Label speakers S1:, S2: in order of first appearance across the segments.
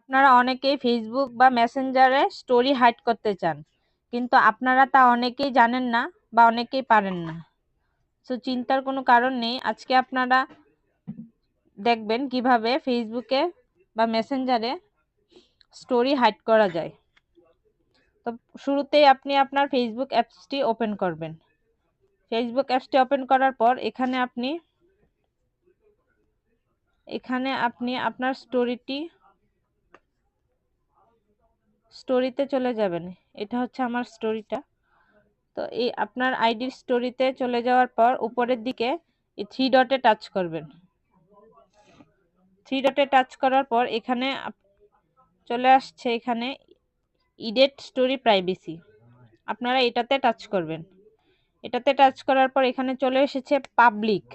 S1: আপনারা অনেকেই ফেসবুক বা মেসেঞ্জারে স্টোরি হাইড করতে চান, কিন্তু আপনারা তা অনেকেই জানেন না বা অনেকেই পারেন না। সো চিন্তার কোনো কারণ নেই। আজকে আপনারা দেখবেন কিভাবে ফেসবুকে বা মেসেঞ্জারে স্টোরি হাইড করা যায়। তো শুরুতেই আপনি আপনার ফেসবুক অ্যাপসটি ওপেন করবেন। ফেসবুক অ্যাপসটি ওপেন করার পর এখানে আপনি আপনার স্টোরিতে চলে যাবেন। এটা হচ্ছে আমার স্টোরিটা। তো এই আপনার আইডির স্টোরিতে চলে যাওয়ার পর উপরের দিকে এই থ্রি ডটে টাচ করবেন। থ্রি ডটে টাচ করার পর এখানে চলে আসছে এখানে ইডিট স্টোরি প্রাইভেসি। আপনারা এটাতে টাচ করবেন। এটাতে টাচ করার পর এখানে চলে এসেছে পাবলিক।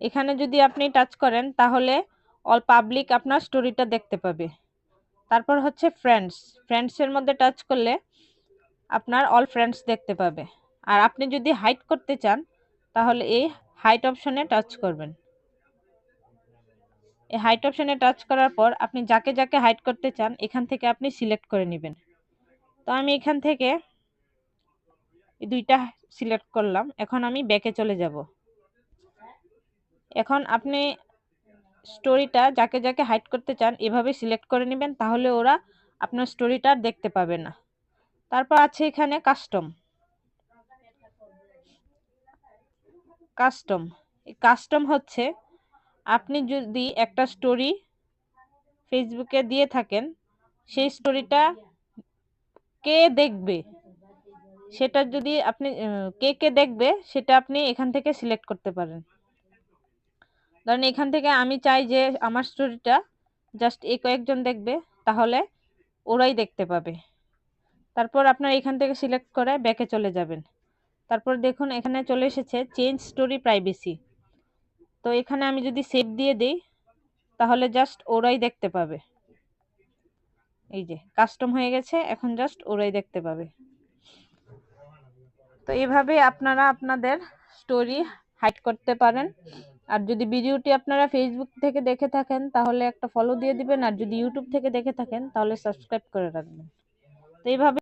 S1: এখানে যদি আপনি টাচ করেন তাহলে অল পাবলিক আপনার স্টোরিটা দেখতে পাবে। তারপর হচ্ছে ফ্রেন্ডসের মধ্যে টাচ করলে আপনার অল ফ্রেন্ডস দেখতে পাবে। আর আপনি যদি হাইড করতে চান তাহলে এই হাইড অপশনে টাচ করবেন। এই হাইড অপশনে টাচ করার পর আপনি যাকে যাকে হাইড করতে চান এখান থেকে আপনি সিলেক্ট করে নেবেন। তো আমি এখান থেকে এই দুইটা সিলেক্ট করলাম। এখন আমি ব্যাকে চলে যাব। এখন আপনি স্টোরিটা যাকে যাকে হাইড করতে চান এভাবে সিলেক্ট করে নেবেন, তাহলে ওরা আপনার স্টোরিটা দেখতে পাবে না। তারপর আছে এখানে কাস্টম হচ্ছে আপনি যদি একটা স্টোরি ফেসবুকে দিয়ে থাকেন, সেই স্টোরিটা কে দেখবে সেটা যদি আপনি কে দেখবে সেটা আপনি এখান থেকে সিলেক্ট করতে পারেন। ধরেন এখান থেকে আমি চাই যে আমার স্টোরিটা জাস্ট এই কয়েকজন দেখবে, তাহলে ওরাই দেখতে পাবে। তারপর আপনার এখান থেকে সিলেক্ট করে ব্যাকে চলে যাবেন। তারপর দেখুন এখানে চলে এসেছে চেঞ্জ স্টোরি প্রাইভেসি। তো এখানে আমি যদি সেভ দিয়ে দেই তাহলে জাস্ট ওরাই দেখতে পাবে। এই যে কাস্টম হয়ে গেছে, এখন জাস্ট ওরাই দেখতে পাবে। তো এইভাবে আপনারা আপনাদের স্টোরি হাইড করতে পারেন। আর যদি ভিডিওটি আপনারা ফেসবুক থেকে দেখে থাকেন তাহলে একটা ফলো দিয়ে দিবেন, আর যদি ইউটিউব থেকে দেখে থাকেন তাহলে সাবস্ক্রাইব করে রাখবেন। তো এইভাবে